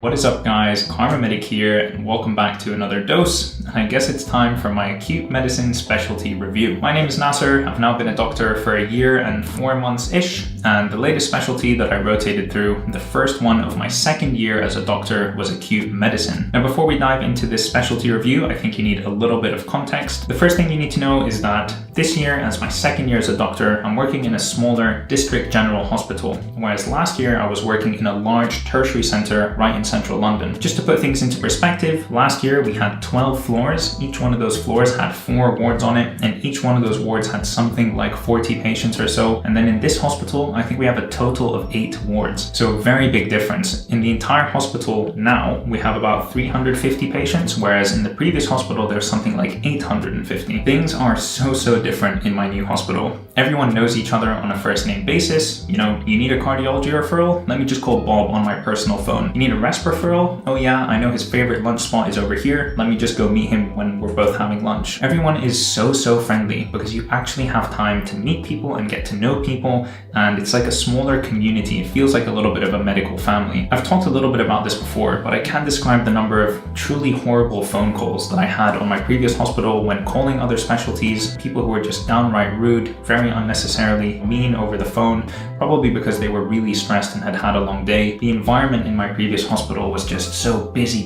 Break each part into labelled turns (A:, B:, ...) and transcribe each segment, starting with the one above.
A: What is up guys, Karma Medic here and welcome back to another dose. And I guess it's time for my acute medicine specialty review. My name is Nasser, I've now been a doctor for a year and 4 months-ish, and the latest specialty that I rotated through, the first one of my second year as a doctor, was acute medicine. Now before we dive into this specialty review, I think you need a little bit of context. The first thing you need to know is that this year, as my second year as a doctor, I'm working in a smaller district general hospital, whereas last year I was working in a large tertiary centre right in central London. Just to put things into perspective, last year we had 12 floors. Each one of those floors had 4 wards on it, and each one of those wards had something like 40 patients or so. And then in this hospital, I think we have a total of 8 wards. So a very big difference. In the entire hospital now, we have about 350 patients, whereas in the previous hospital, there's something like 850. Things are so different in my new hospital. Everyone knows each other on a first name basis. You know, you need a cardiology referral? Let me just call Bob on my personal phone. You need a rest referral? Oh yeah, I know his favorite lunch spot is over here. Let me just go meet him when we're both having lunch. Everyone is so friendly because you actually have time to meet people and get to know people, and it's like a smaller community. It feels like a little bit of a medical family. I've talked a little bit about this before, but I can't describe the number of truly horrible phone calls that I had on my previous hospital when calling other specialties, people who were just downright rude, very unnecessarily mean over the phone, probably because they were really stressed and had had a long day. The environment in my previous hospital was just so busy,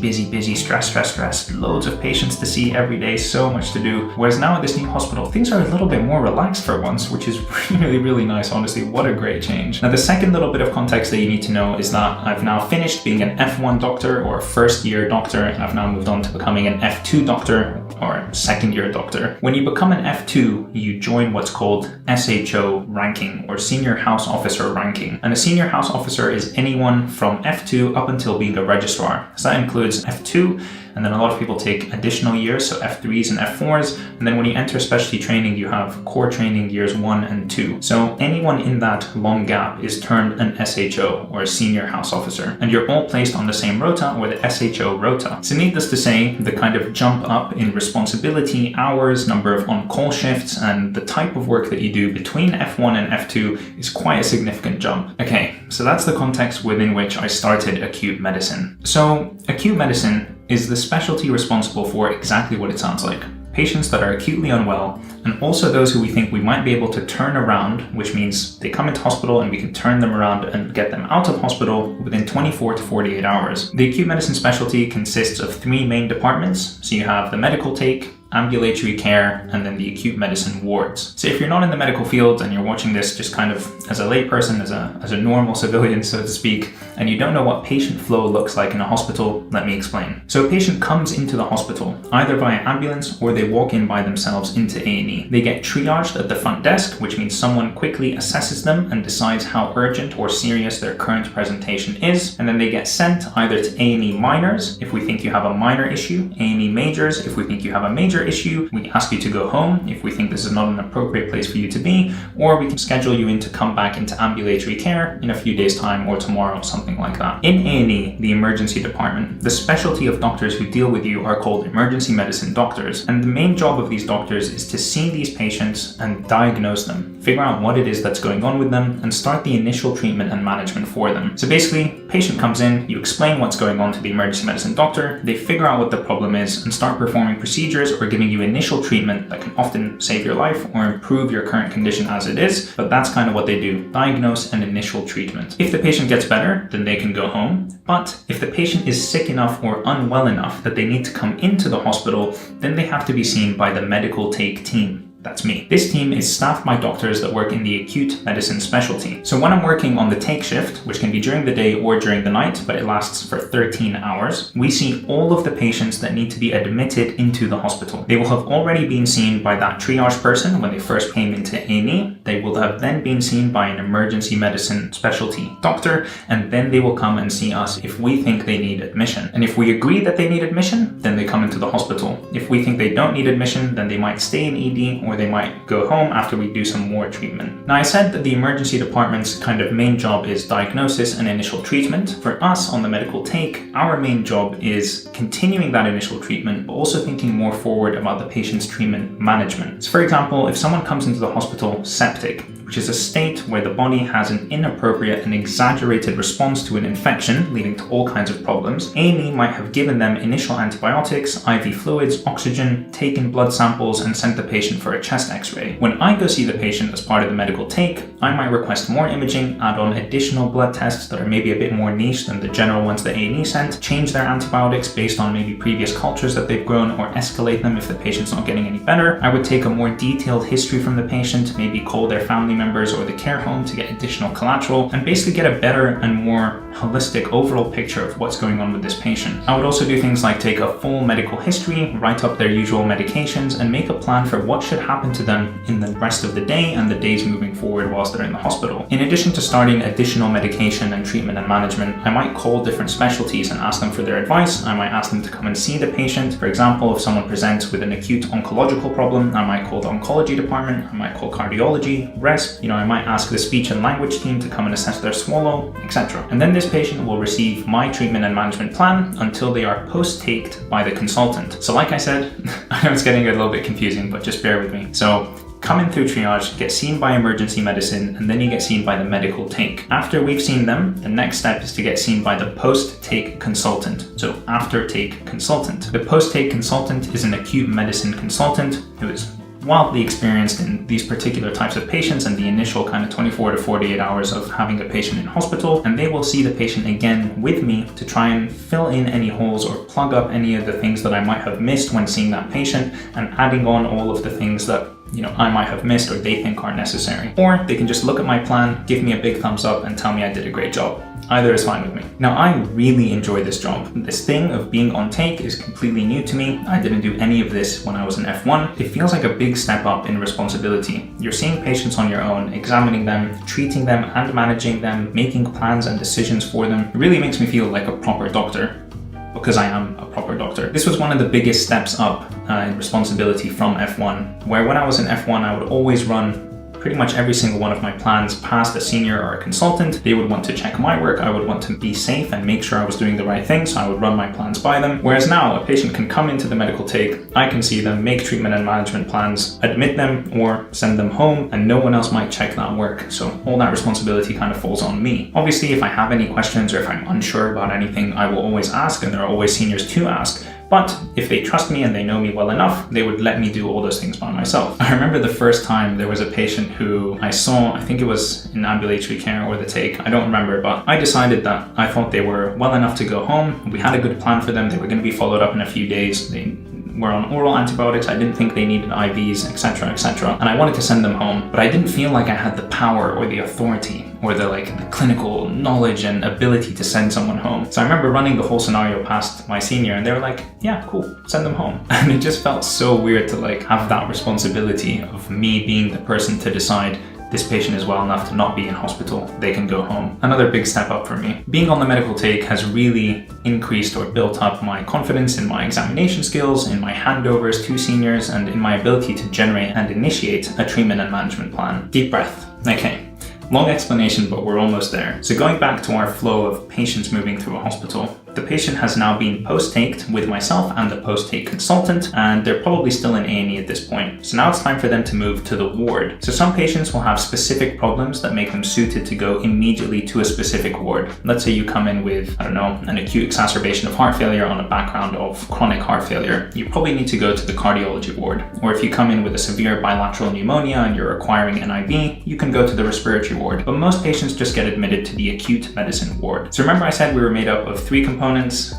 A: stress, loads of patients to see every day, so much to do. Whereas now at this new hospital, things are a little bit more relaxed for once, which is really nice. Honestly, what a great change. Now, the second little bit of context that you need to know is that I've now finished being an F1 doctor or first year doctor, and I've now moved on to becoming an F2 doctor or second year doctor. When you become an F2, you join what's called SHO ranking or senior house officer ranking. And a senior house officer is anyone from F2 up until being a registrar. So that includes F2, and then a lot of people take additional years, so F3s and F4s. And then when you enter specialty training, you have core training years 1 and 2. So anyone in that long gap is termed an SHO or a senior house officer. And you're all placed on the same rota or the SHO rota. So needless to say, the kind of jump up in responsibility, hours, number of on-call shifts, and the type of work that you do between F1 and F2 is quite a significant jump. Okay, so that's the context within which I started acute medicine. So acute medicine is the specialty responsible for exactly what it sounds like. Patients that are acutely unwell, and also those who we think we might be able to turn around, which means they come into hospital and we can turn them around and get them out of hospital within 24 to 48 hours. The acute medicine specialty consists of 3 main departments. So you have the medical take, ambulatory care, and then the acute medicine wards. So if you're not in the medical field and you're watching this just kind of as a layperson, as a normal civilian, so to speak, and you don't know what patient flow looks like in a hospital, let me explain. So a patient comes into the hospital, either via ambulance or they walk in by themselves into A&E. They get triaged at the front desk, which means someone quickly assesses them and decides how urgent or serious their current presentation is, and then they get sent either to A&E minors, if we think you have a minor issue, A&E majors, if we think you have a major issue. We ask you to go home if we think this is not an appropriate place for you to be, or we can schedule you in to come back into ambulatory care in a few days' time or tomorrow, something like that. In A&E, the emergency department, the specialty of doctors who deal with you are called emergency medicine doctors, and the main job of these doctors is to see these patients and diagnose them, figure out what it is that's going on with them, and start the initial treatment and management for them. So basically, patient comes in, you explain what's going on to the emergency medicine doctor, they figure out what the problem is and start performing procedures or giving you initial treatment that can often save your life or improve your current condition as it is, but that's kind of what they do, diagnose and initial treatment. If the patient gets better, then they can go home, but if the patient is sick enough or unwell enough that they need to come into the hospital, then they have to be seen by the medical take team. That's me. This team is staffed by doctors that work in the acute medicine specialty. So when I'm working on the take shift, which can be during the day or during the night, but it lasts for 13 hours, we see all of the patients that need to be admitted into the hospital. They will have already been seen by that triage person when they first came into A&E. They will have then been seen by an emergency medicine specialty doctor, and then they will come and see us if we think they need admission. And if we agree that they need admission, then they come into the hospital. If we think they don't need admission, then they might stay in ED or they might go home after we do some more treatment. Now, I said that the emergency department's kind of main job is diagnosis and initial treatment. For us on the medical take, our main job is continuing that initial treatment, but also thinking more forward about the patient's treatment management. So for example, if someone comes into the hospital septic, which is a state where the body has an inappropriate and exaggerated response to an infection, leading to all kinds of problems. A&E might have given them initial antibiotics, IV fluids, oxygen, taken blood samples, and sent the patient for a chest x-ray. When I go see the patient as part of the medical take, I might request more imaging, add on additional blood tests that are maybe a bit more niche than the general ones that A&E sent, change their antibiotics based on maybe previous cultures that they've grown, or escalate them if the patient's not getting any better. I would take a more detailed history from the patient, maybe call their family members or the care home to get additional collateral, and basically get a better and more holistic overall picture of what's going on with this patient. I would also do things like take a full medical history, write up their usual medications, and make a plan for what should happen to them in the rest of the day and the days moving forward whilst they're in the hospital. In addition to starting additional medication and treatment and management, I might call different specialties and ask them for their advice. I might ask them to come and see the patient. For example, if someone presents with an acute oncological problem, I might call the oncology department, I might call cardiology, resp, I might ask the speech and language team to come and assess their swallow, etc. And then this patient will receive my treatment and management plan until they are post-taked by the consultant. So like I said, I know it's getting a little bit confusing, but just bear with me. So come in through triage, get seen by emergency medicine, and then you get seen by the medical take. After we've seen them, the next step is to get seen by the post-take consultant. So after-take consultant. The post-take consultant is an acute medicine consultant who is wildly experienced in these particular types of patients and the initial kind of 24 to 48 hours of having a patient in hospital, and they will see the patient again with me to try and fill in any holes or plug up any of the things that I might have missed when seeing that patient, and adding on all of the things that I might have missed or they think are necessary. Or they can just look at my plan, give me a big thumbs up, and tell me I did a great job. Either is fine with me. Now, I really enjoy this job. This thing of being on take is completely new to me. I didn't do any of this when I was in F1. It feels like a big step up in responsibility. You're seeing patients on your own, examining them, treating them and managing them, making plans and decisions for them. It really makes me feel like a proper doctor, because I am a proper doctor. This was one of the biggest steps up in responsibility from F1, where when I was in F1, I would always run pretty much every single one of my plans past a senior or a consultant. They would want to check my work. I would want to be safe and make sure I was doing the right thing, so I would run my plans by them. Whereas now, a patient can come into the medical take, I can see them, make treatment and management plans, admit them or send them home, and no one else might check that work. So all that responsibility kind of falls on me. Obviously, if I have any questions or if I'm unsure about anything, I will always ask, and there are always seniors to ask. But if they trust me and they know me well enough, they would let me do all those things by myself. I remember the first time there was a patient who I saw, I think it was in ambulatory care or the take, I don't remember, but I decided that I thought they were well enough to go home. We had a good plan for them. They were going to be followed up in a few days. They were on oral antibiotics. I didn't think they needed IVs, etc., etc. And I wanted to send them home, but I didn't feel like I had the power or the authority or the clinical knowledge and ability to send someone home. So I remember running the whole scenario past my senior, and they were like, yeah, cool, send them home. And it just felt so weird to have that responsibility of me being the person to decide this patient is well enough to not be in hospital, they can go home. Another big step up for me. Being on the medical take has really increased or built up my confidence in my examination skills, in my handovers to seniors, and in my ability to generate and initiate a treatment and management plan. Deep breath. Okay. Long explanation, but we're almost there. So going back to our flow of patients moving through a hospital, the patient has now been post-taked with myself and the post-take consultant, and they're probably still in A&E at this point. So now it's time for them to move to the ward. So some patients will have specific problems that make them suited to go immediately to a specific ward. Let's say you come in with, I don't know, an acute exacerbation of heart failure on a background of chronic heart failure. You probably need to go to the cardiology ward. Or if you come in with a severe bilateral pneumonia and you're requiring an IV, you can go to the respiratory ward. But most patients just get admitted to the acute medicine ward. So remember I said we were made up of 3 components: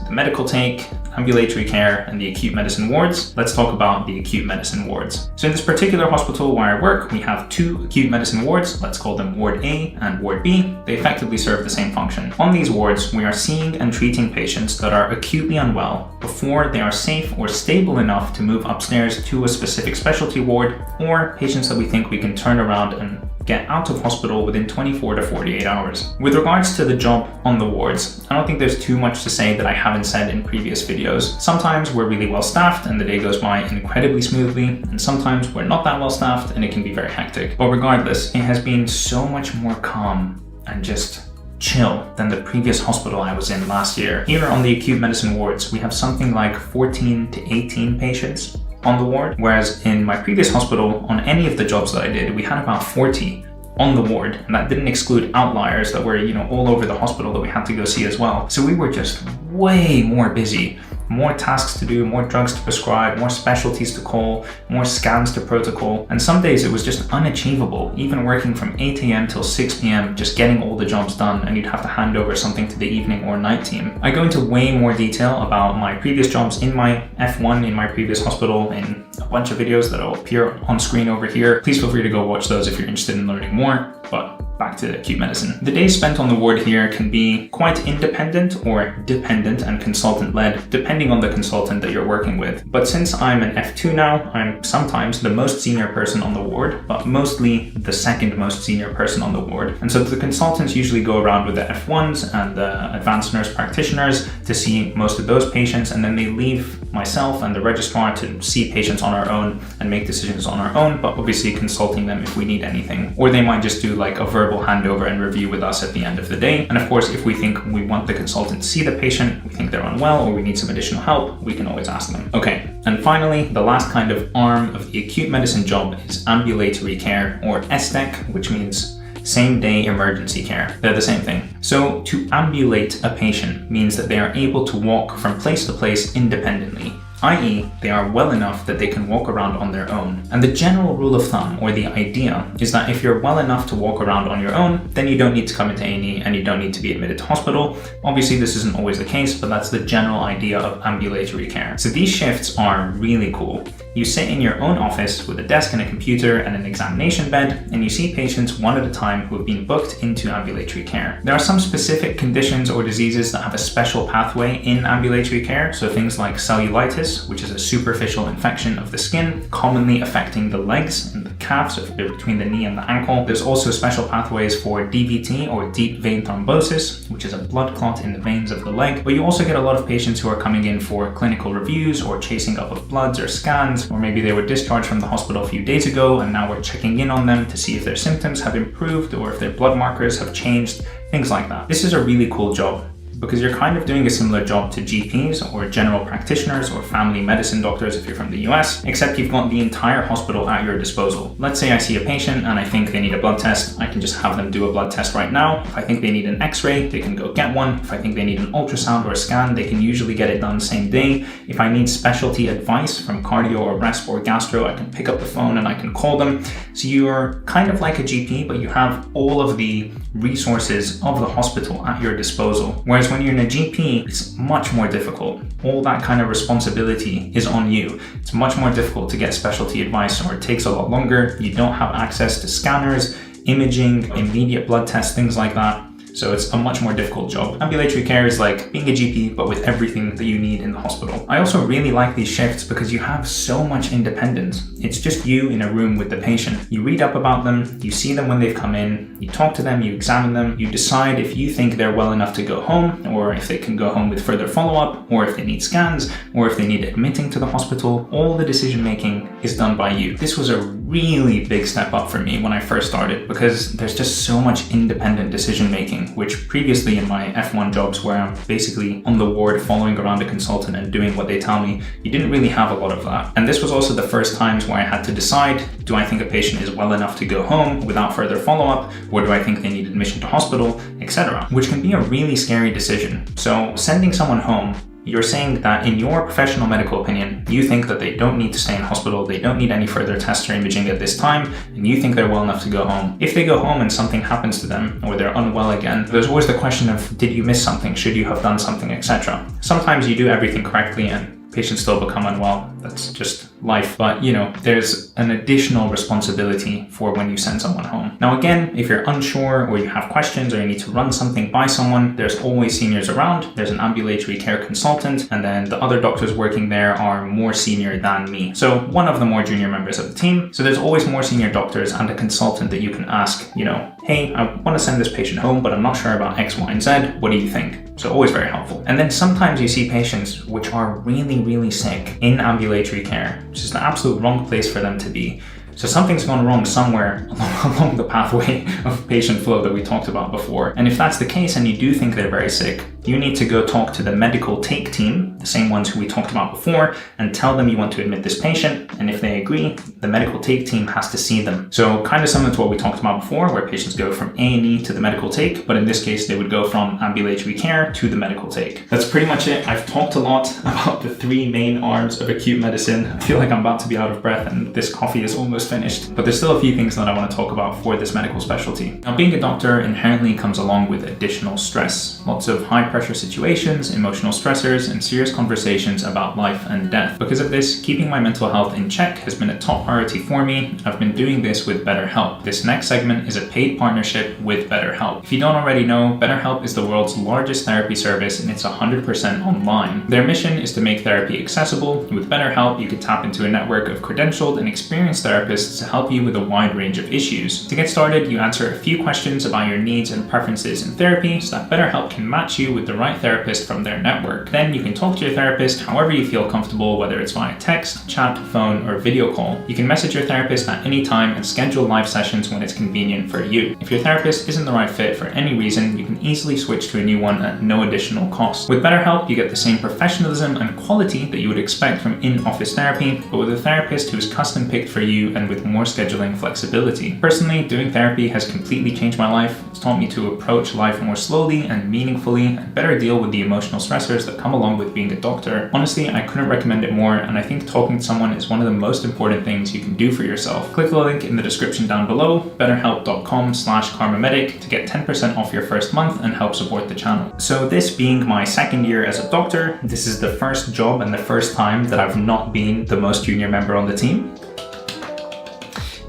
A: the medical take, ambulatory care, and the acute medicine wards. Let's talk about the acute medicine wards. So in this particular hospital where I work, we have 2 acute medicine wards. Let's call them Ward A and Ward B. They effectively serve the same function. On these wards, we are seeing and treating patients that are acutely unwell before they are safe or stable enough to move upstairs to a specific specialty ward, or patients that we think we can turn around and get out of hospital within 24 to 48 hours. With regards to the job on the wards, I don't think there's too much to say that I haven't said in previous videos. Sometimes we're really well staffed and the day goes by incredibly smoothly, and sometimes we're not that well staffed and it can be very hectic. But regardless, it has been so much more calm and just chill than the previous hospital I was in last year. Here on the acute medicine wards, we have something like 14 to 18 patients on the ward, whereas in my previous hospital, on any of the jobs that I did, we had about 40 on the ward, and that didn't exclude outliers that were, all over the hospital that we had to go see as well. So we were just way more busy, more tasks to do, more drugs to prescribe, more specialties to call, more scans to protocol. And some days it was just unachievable, even working from 8 a.m. till 6 p.m, just getting all the jobs done, and you'd have to hand over something to the evening or night team. I go into way more detail about my previous jobs in my F1 in my previous hospital in a bunch of videos that will appear on screen over here. Please feel free to go watch those if you're interested in learning more. But back to acute medicine. The days spent on the ward here can be quite independent or dependent and consultant-led, depending on the consultant that you're working with. But since I'm an F2 now, I'm sometimes the most senior person on the ward, but mostly the second most senior person on the ward. And so the consultants usually go around with the F1s and the advanced nurse practitioners to see most of those patients, and then they leave myself and the registrar to see patients on our own and make decisions on our own, but obviously consulting them if we need anything. Or they might just do like a verbal handover and review with us at the end of the day. And of course, if we think we want the consultant to see the patient, we think they're unwell, or we need some additional help, we can always ask them. Okay, and finally, the last kind of arm of the acute medicine job is ambulatory care, or SDEC, which means same-day emergency care. They're the same thing. So to ambulate a patient means that they are able to walk from place to place independently, i.e. they are well enough that they can walk around on their own. And the general rule of thumb, or the idea, is that if you're well enough to walk around on your own, then you don't need to come into A&E and you don't need to be admitted to hospital. Obviously, this isn't always the case, but that's the general idea of ambulatory care. So these shifts are really cool. You sit in your own office with a desk and a computer and an examination bed, and you see patients one at a time who have been booked into ambulatory care. There are some specific conditions or diseases that have a special pathway in ambulatory care, so things like cellulitis, which is a superficial infection of the skin, commonly affecting the legs and the calves, so between the knee and the ankle. There's also special pathways for DVT, or deep vein thrombosis, which is a blood clot in the veins of the leg. But you also get a lot of patients who are coming in for clinical reviews or chasing up of bloods or scans, or maybe they were discharged from the hospital a few days ago and now we're checking in on them to see if their symptoms have improved or if their blood markers have changed, things like that. This is a really cool job, because you're kind of doing a similar job to GPs or general practitioners or family medicine doctors if you're from the US, except you've got the entire hospital at your disposal. Let's say I see a patient and I think they need a blood test. I can just have them do a blood test right now. If I think they need an X-ray, they can go get one. If I think they need an ultrasound or a scan, they can usually get it done same day. If I need specialty advice from cardio or resp or gastro, I can pick up the phone and I can call them. So you're kind of like a GP, but you have all of the resources of the hospital at your disposal. Whereas when you're in a GP, it's much more difficult. All that kind of responsibility is on you. It's much more difficult to get specialty advice, or it takes a lot longer. You don't have access to scanners, imaging, immediate blood tests, things like that. So it's a much more difficult job. Ambulatory care is like being a GP, but with everything that you need in the hospital. I also really like these shifts because you have so much independence. It's just you in a room with the patient. You read up about them, you see them when they've come in, you talk to them, you examine them, you decide if you think they're well enough to go home, or if they can go home with further follow-up, or if they need scans, or if they need admitting to the hospital. All the decision-making is done by you. This was a really big step up for me when I first started, because there's just so much independent decision-making, which previously in my F1 jobs, where I'm basically on the ward following around a consultant and doing what they tell me, you didn't really have a lot of that. And this was also the first times where I had to decide, do I think a patient is well enough to go home without further follow-up, or do I think they need admission to hospital, etc., which can be a really scary decision. So sending someone home, you're saying that in your professional medical opinion, you think that they don't need to stay in hospital, they don't need any further tests or imaging at this time, and you think they're well enough to go home. If they go home and something happens to them, or they're unwell again, there's always the question of, did you miss something? Should you have done something, etc. Sometimes you do everything correctly and patients still become unwell. That's just life. But there's an additional responsibility for when you send someone home. Now again, if you're unsure or you have questions or you need to run something by someone, there's always seniors around. There's an ambulatory care consultant, and then the other doctors working there are more senior than me. So one of the more junior members of the team. So there's always more senior doctors and a consultant that you can ask, hey, I want to send this patient home, but I'm not sure about X, Y, and Z. What do you think? So always very helpful. And then sometimes you see patients which are really, really sick in ambulatory care, which is the absolute wrong place for them to be. So something's gone wrong somewhere along the pathway of patient flow that we talked about before. And if that's the case and you do think they're very sick, you need to go talk to the medical take team, the same ones who we talked about before, and tell them you want to admit this patient. And if they agree, the medical take team has to see them. So kind of similar to what we talked about before, where patients go from A&E to the medical take, but in this case, they would go from ambulatory care to the medical take. That's pretty much it. I've talked a lot about the three main arms of acute medicine. I feel like I'm about to be out of breath and this coffee is almost finished, but there's still a few things that I want to talk about for this medical specialty. Now, being a doctor inherently comes along with additional stress. Lots of high pressure situations, emotional stressors, and serious conversations about life and death. Because of this, keeping my mental health in check has been a top priority for me. I've been doing this with BetterHelp. This next segment is a paid partnership with BetterHelp. If you don't already know, BetterHelp is the world's largest therapy service and it's 100% online. Their mission is to make therapy accessible. With BetterHelp, you can tap into a network of credentialed and experienced therapists to help you with a wide range of issues. To get started, you answer a few questions about your needs and preferences in therapy so that BetterHelp can match you with the right therapist from their network. Then you can talk to your therapist however you feel comfortable, whether it's via text, chat, phone, or video call. You can message your therapist at any time and schedule live sessions when it's convenient for you. If your therapist isn't the right fit for any reason, you can easily switch to a new one at no additional cost. With BetterHelp, you get the same professionalism and quality that you would expect from in-office therapy, but with a therapist who is custom picked for you and with more scheduling flexibility. Personally, doing therapy has completely changed my life. It's taught me to approach life more slowly and meaningfully and better deal with the emotional stressors that come along with being a doctor. Honestly, I couldn't recommend it more, and I think talking to someone is one of the most important things you can do for yourself. Click the link in the description down below, betterhelp.com/karmamedic, to get 10% off your first month and help support the channel. So this being my second year as a doctor, this is the first job and the first time that I've not been the most junior member on the team.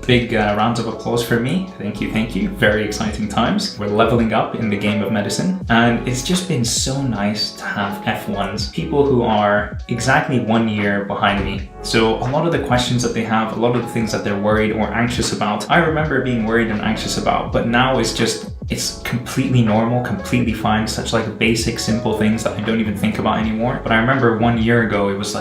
A: Big rounds of applause for me. Thank you, thank you. Very exciting times. We're leveling up in the game of medicine, and it's just been so nice to have F1s, people who are exactly 1 year behind me. So a lot of the questions that they have, a lot of the things that they're worried or anxious about, I remember being worried and anxious about, but now it's completely normal, completely fine, such like basic, simple things that I don't even think about anymore. But I remember 1 year ago, it was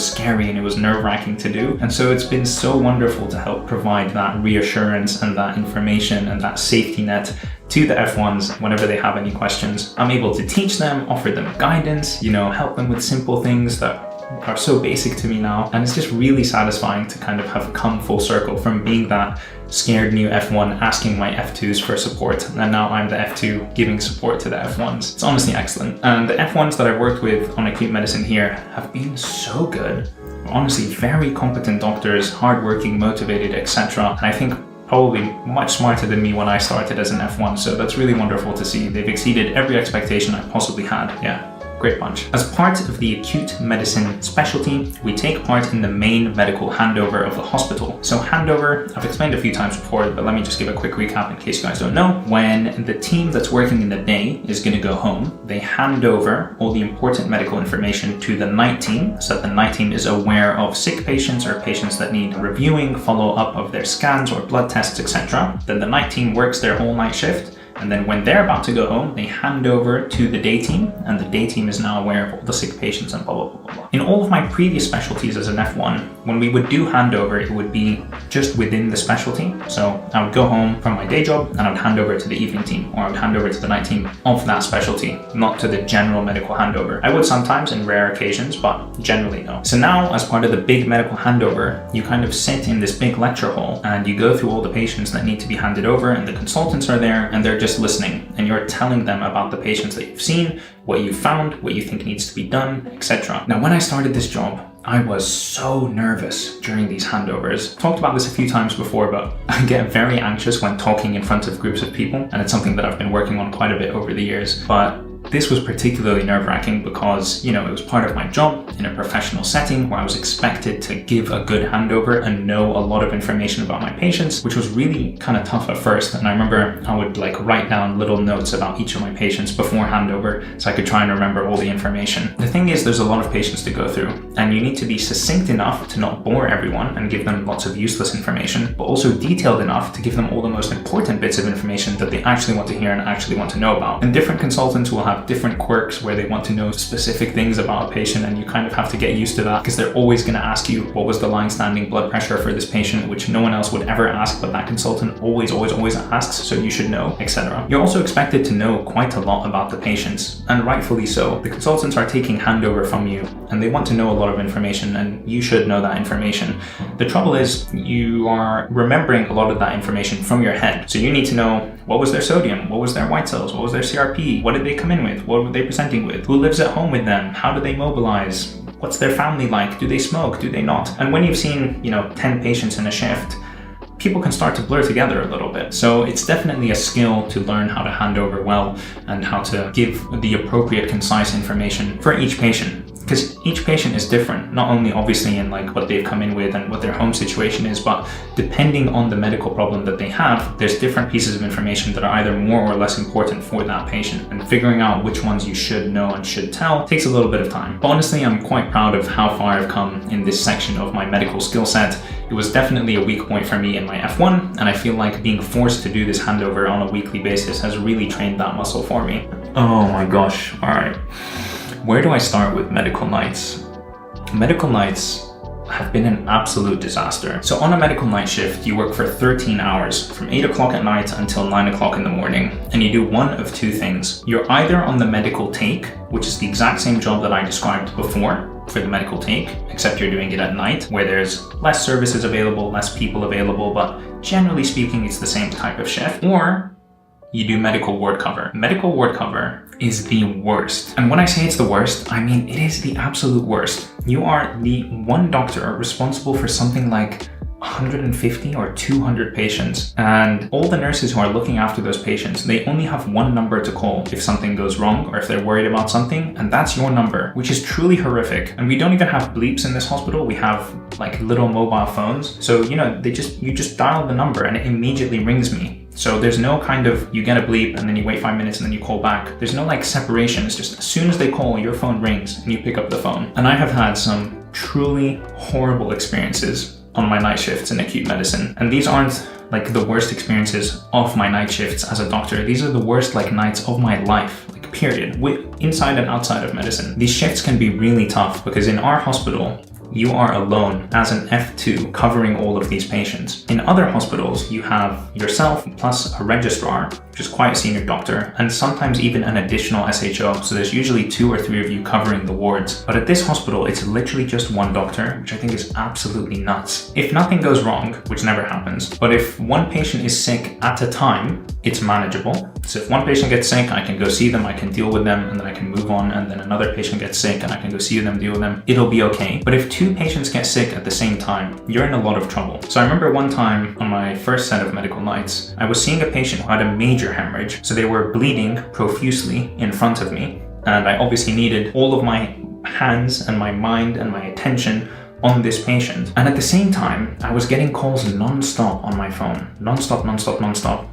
A: scary and it was nerve-wracking to do. And so it's been so wonderful to help provide that reassurance and that information and that safety net to the F1s whenever they have any questions. I'm able to teach them, offer them guidance, help them with simple things that are so basic to me now. And it's just really satisfying to kind of have come full circle from being that scared new F1 asking my F2s for support, and now I'm the F2 giving support to the F1s. It's honestly excellent. And the F1s that I've worked with on acute medicine here have been so good. Honestly, very competent doctors, hardworking, motivated, etc. And I think probably much smarter than me when I started as an F1, so that's really wonderful to see. They've exceeded every expectation I possibly had. Yeah. Great bunch. As part of the acute medicine specialty, we take part in the main medical handover of the hospital. So handover, I've explained a few times before, but let me just give a quick recap in case you guys don't know. When the team that's working in the day is going to go home, they hand over all the important medical information to the night team, so that the night team is aware of sick patients or patients that need reviewing, follow-up of their scans or blood tests, etc. Then the night team works their whole night shift. And then when they're about to go home, they hand over to the day team, and the day team is now aware of all the sick patients and blah, blah, blah, blah. In all of my previous specialties as an F1, when we would do handover, it would be just within the specialty. So I would go home from my day job and I would hand over to the evening team, or I would hand over to the night team of that specialty, not to the general medical handover. I would sometimes in rare occasions, but generally no. So now, as part of the big medical handover, you kind of sit in this big lecture hall and you go through all the patients that need to be handed over, and the consultants are there and they're just listening, and you're telling them about the patients that you've seen, what you found, what you think needs to be done, etc. Now, when I started this job, I was so nervous during these handovers. Talked about this a few times before, but I get very anxious when talking in front of groups of people, and it's something that I've been working on quite a bit over the years. But this was particularly nerve-wracking because, it was part of my job in a professional setting where I was expected to give a good handover and know a lot of information about my patients, which was really kind of tough at first. And I remember I would write down little notes about each of my patients before handover so I could try and remember all the information. The thing is, there's a lot of patients to go through, and you need to be succinct enough to not bore everyone and give them lots of useless information, but also detailed enough to give them all the most important bits of information that they actually want to hear and actually want to know about. And different consultants will have have different quirks where they want to know specific things about a patient, and you kind of have to get used to that because they're always going to ask you what was the line standing blood pressure for this patient, which no one else would ever ask, but that consultant always asks, so you should know, etc. You're also expected to know quite a lot about the patients, and rightfully so. The consultants are taking handover from you, and they want to know a lot of information, and you should know that information. The trouble is you are remembering a lot of that information from your head, so you need to know what was their sodium, what was their white cells, what was their CRP, what did they come in with, what were they presenting with, who lives at home with them, how do they mobilize, what's their family like, do they smoke, do they not? And when you've seen, 10 patients in a shift, people can start to blur together a little bit. So it's definitely a skill to learn how to hand over well and how to give the appropriate concise information for each patient. Because each patient is different, not only obviously in what they've come in with and what their home situation is, but depending on the medical problem that they have, there's different pieces of information that are either more or less important for that patient. And figuring out which ones you should know and should tell takes a little bit of time. But honestly, I'm quite proud of how far I've come in this section of my medical skill set. It was definitely a weak point for me in my F1, and I feel like being forced to do this handover on a weekly basis has really trained that muscle for me. Oh my gosh, all right. Where do I start with medical nights? Medical nights have been an absolute disaster. So on a medical night shift, you work for 13 hours from 8 o'clock at night until 9 o'clock in the morning, and you do one of two things. You're either on the medical take, which is the exact same job that I described before for the medical take, except you're doing it at night, where there's less services available, less people available, but generally speaking, it's the same type of shift. Or you do medical ward cover. Medical ward cover is the worst. And when I say it's the worst, I mean it is the absolute worst. You are the one doctor responsible for something like 150 or 200 patients, and all the nurses who are looking after those patients, they only have one number to call if something goes wrong or if they're worried about something, and that's your number, which is truly horrific. And we don't even have bleeps in this hospital. We have little mobile phones, so you just dial the number and it immediately rings me. So there's no kind of, you get a bleep and then you wait 5 minutes and then you call back. There's no separation. It's just as soon as they call, your phone rings and you pick up the phone. And I have had some truly horrible experiences on my night shifts in acute medicine. And these aren't the worst experiences of my night shifts as a doctor. These are the worst nights of my life, period, inside and outside of medicine. These shifts can be really tough because in our hospital, you are alone as an F2 covering all of these patients. In other hospitals, you have yourself plus a registrar, which is quite a senior doctor, and sometimes even an additional SHO. So there's usually 2 or 3 of you covering the wards. But at this hospital, it's literally just one doctor, which I think is absolutely nuts. If nothing goes wrong, which never happens, but if one patient is sick at a time, it's manageable. So if one patient gets sick, I can go see them, I can deal with them, and then I can move on, and then another patient gets sick and I can go see them, deal with them. It'll be okay. But if 2 patients get sick at the same time, you're in a lot of trouble. So I remember one time on my first set of medical nights, I was seeing a patient who had a major hemorrhage. So they were bleeding profusely in front of me, and I obviously needed all of my hands and my mind and my attention on this patient. And at the same time, I was getting calls non-stop on my phone. Non-stop.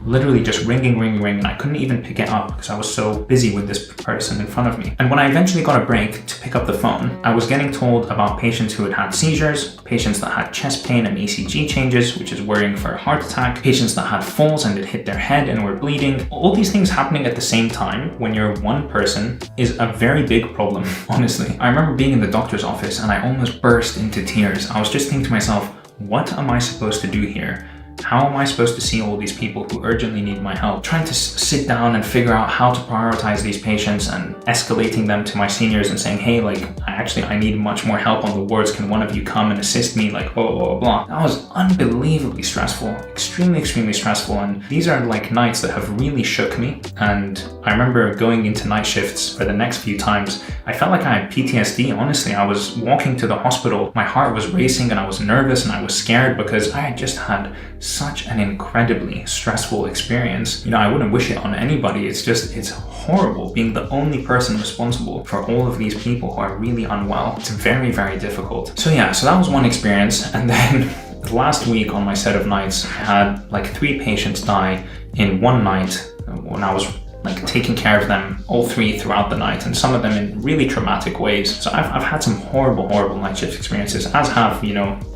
A: Literally just ringing, and I couldn't even pick it up because I was so busy with this person in front of me. And when I eventually got a break to pick up the phone, I was getting told about patients who had had seizures, patients that had chest pain and ECG changes, which is worrying for a heart attack, patients that had falls and it hit their head and were bleeding. All these things happening at the same time when you're one person is a very big problem, honestly. I remember being in the doctor's office and I almost burst into tears. I was just thinking to myself, what am I supposed to do here? How am I supposed to see all these people who urgently need my help? Trying to sit down and figure out how to prioritize these patients and escalating them to my seniors and saying, hey, I need much more help on the wards. Can one of you come and assist me? Blah, blah, blah. That was unbelievably stressful, extremely stressful. And these are nights that have really shook me. And I remember going into night shifts for the next few times, I felt like I had PTSD, honestly. I was walking to the hospital, my heart was racing and I was nervous and I was scared because I had just had such an incredibly stressful experience. I wouldn't wish it on anybody. It's horrible being the only person responsible for all of these people who are really unwell. It's very, very difficult. So that was one experience. And then last week on my set of nights, I had 3 patients die in one night when I was taking care of them, all 3 throughout the night, and some of them in really traumatic ways. So I've had some horrible night shift experiences, as have,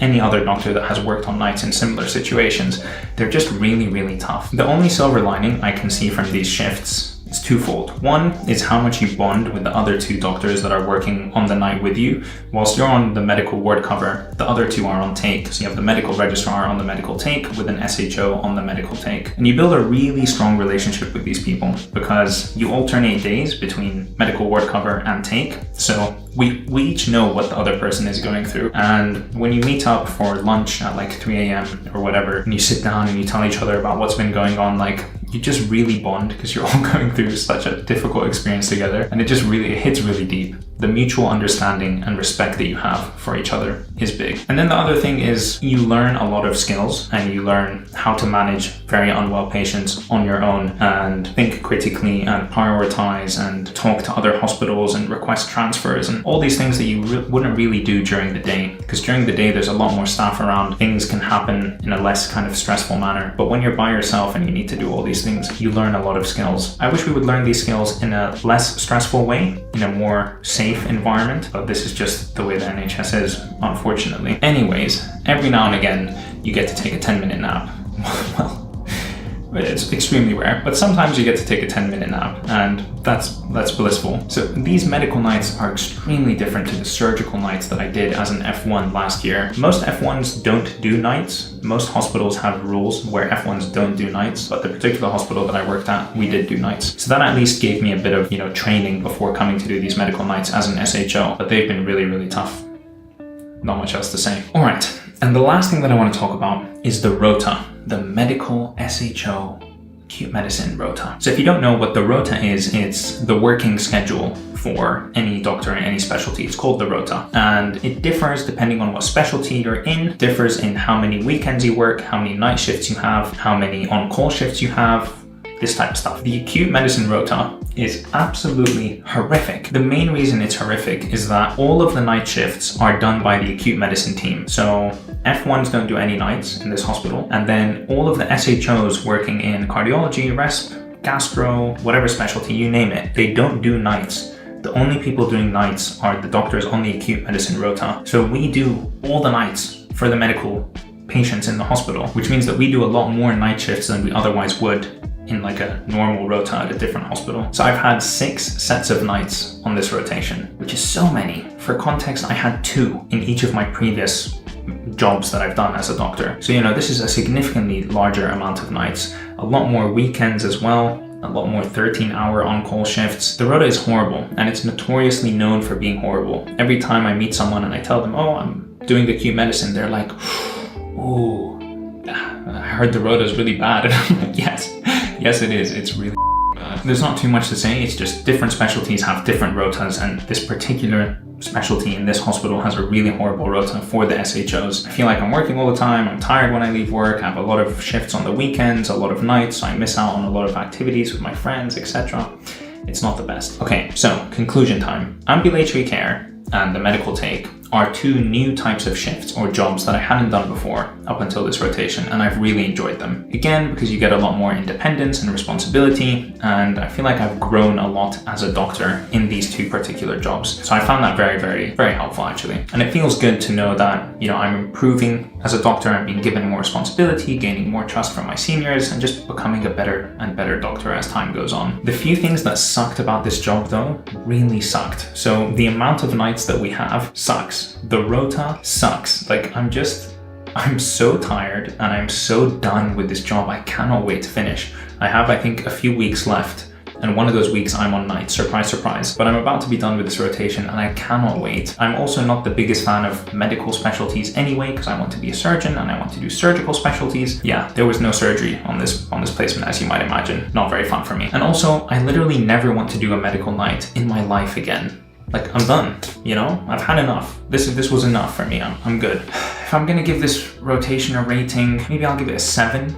A: any other doctor that has worked on nights in similar situations. They're just really, really tough. The only silver lining I can see from these shifts is twofold. One is how much you bond with the other two doctors that are working on the night with you. Whilst you're on the medical ward cover, the other two are on take. So you have the medical registrar on the medical take with an SHO on the medical take. And you build a really strong relationship with these people because you alternate days between medical ward cover and take. So we each know what the other person is going through. And when you meet up for lunch at like 3 a.m. or whatever, and you sit down and you tell each other about what's been going on, like you just really bond because you're all going through such a difficult experience together, and it hits really deep. The mutual understanding and respect that you have for each other is big. And then the other thing is you learn a lot of skills, and you learn how to manage very unwell patients on your own and think critically and prioritize and talk to other hospitals and request transfers and all these things that you wouldn't really do during the day, because during the day there's a lot more staff around, things can happen in a less kind of stressful manner. But when you're by yourself and you need to do all these things, you learn a lot of skills. I wish we would learn these skills in a less stressful way, in a more safe environment, but this is just the way the NHS is, unfortunately. Anyways, every now and again you get to take a 10-minute nap. Well, it's extremely rare, but sometimes you get to take a 10-minute nap, and that's blissful. So these medical nights are extremely different to the surgical nights that I did as an F1 last year. Most F1s don't do nights. Most hospitals have rules where F1s don't do nights, but the particular hospital that I worked at, we did do nights. So that at least gave me a bit of, training before coming to do these medical nights as an SHO, but they've been really, really tough. Not much else to say. All right, and the last thing that I want to talk about is the Rota, the medical SHO acute medicine Rota. So if you don't know what the Rota is, it's the working schedule for any doctor in any specialty. It's called the Rota, and it differs depending on what specialty you're in. Differs in how many weekends you work, how many night shifts you have, how many on-call shifts you have, this type of stuff. The acute medicine Rota is absolutely horrific. The main reason it's horrific is that all of the night shifts are done by the acute medicine team. So F1s don't do any nights in this hospital, and then all of the SHOs working in cardiology, resp, gastro, whatever specialty, you name it, they don't do nights. The only people doing nights are the doctors on the acute medicine Rota. So we do all the nights for the medical patients in the hospital, which means that we do a lot more night shifts than we otherwise would in like a normal rota at a different hospital. So I've had 6 sets of nights on this rotation, which is so many. For context, I had 2 in each of my previous jobs that I've done as a doctor. So, this is a significantly larger amount of nights, a lot more weekends as well, a lot more 13-hour on-call shifts. The Rota is horrible, and it's notoriously known for being horrible. Every time I meet someone and I tell them, oh, I'm doing acute medicine, they're like, oh, I heard the Rota is really bad. And I'm like, yes it is. It's really bad. There's not too much to say. It's just different specialties have different rotas, and this particular specialty in this hospital has a really horrible rota for the SHOs. I feel like I'm working all the time. I'm tired when I leave work. I have a lot of shifts on the weekends, a lot of nights, so I miss out on a lot of activities with my friends, etc. It's not the best. Okay, so conclusion time. Ambulatory care and the medical take are 2 new types of shifts or jobs that I hadn't done before up until this rotation, and I've really enjoyed them. Again, because you get a lot more independence and responsibility, and I feel like I've grown a lot as a doctor in these 2 particular jobs. So I found that very, very, very helpful actually. And it feels good to know that, I'm improving as a doctor and being given more responsibility, gaining more trust from my seniors, and just becoming a better and better doctor as time goes on. The few things that sucked about this job though, really sucked. So the amount of nights that we have sucks. The Rota sucks. Like I'm so tired and I'm so done with this job. I cannot wait to finish. I have, I think, a few weeks left, and one of those weeks I'm on night, surprise, surprise. But I'm about to be done with this rotation and I cannot wait. I'm also not the biggest fan of medical specialties anyway, because I want to be a surgeon and I want to do surgical specialties. Yeah, there was no surgery on this placement, as you might imagine. Not very fun for me. And also, I literally never want to do a medical night in my life again. Like, I'm done, I've had enough. This was enough for me. I'm good. If I'm gonna give this rotation a rating, maybe I'll give it a 7.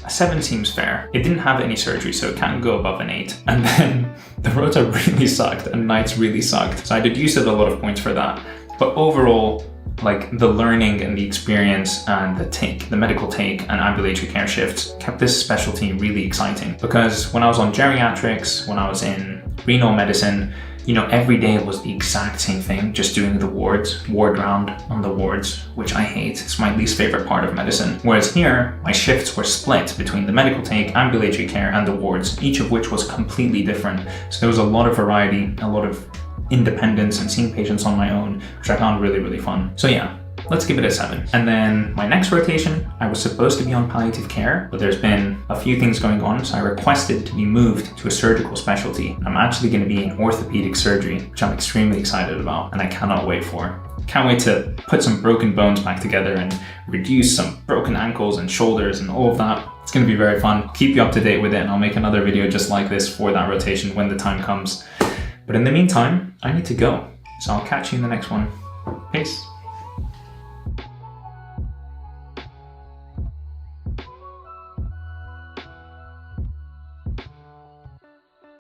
A: A 7 seems fair. It didn't have any surgery, so it can't go above an 8. And then the Rota really sucked and nights really sucked. So I deduced a lot of points for that. But overall, like the learning and the experience and the medical take and ambulatory care shifts kept this specialty really exciting. Because when I was on geriatrics, when I was in renal medicine, you know, every day was the exact same thing, just doing the wards, ward round on the wards, which I hate. It's my least favorite part of medicine. Whereas here, my shifts were split between the medical take, ambulatory care, and the wards, each of which was completely different. So there was a lot of variety, a lot of independence, and seeing patients on my own, which I found really, really fun. So yeah, let's give it a 7. And then my next rotation, I was supposed to be on palliative care, but there's been a few things going on, so I requested to be moved to a surgical specialty. I'm actually going to be in orthopedic surgery, which I'm extremely excited about, and I cannot wait for. Can't wait to put some broken bones back together and reduce some broken ankles and shoulders and all of that. It's going to be very fun. Keep you up to date with it, and I'll make another video just like this for that rotation when the time comes. But in the meantime, I need to go. So I'll catch you in the next one. Peace.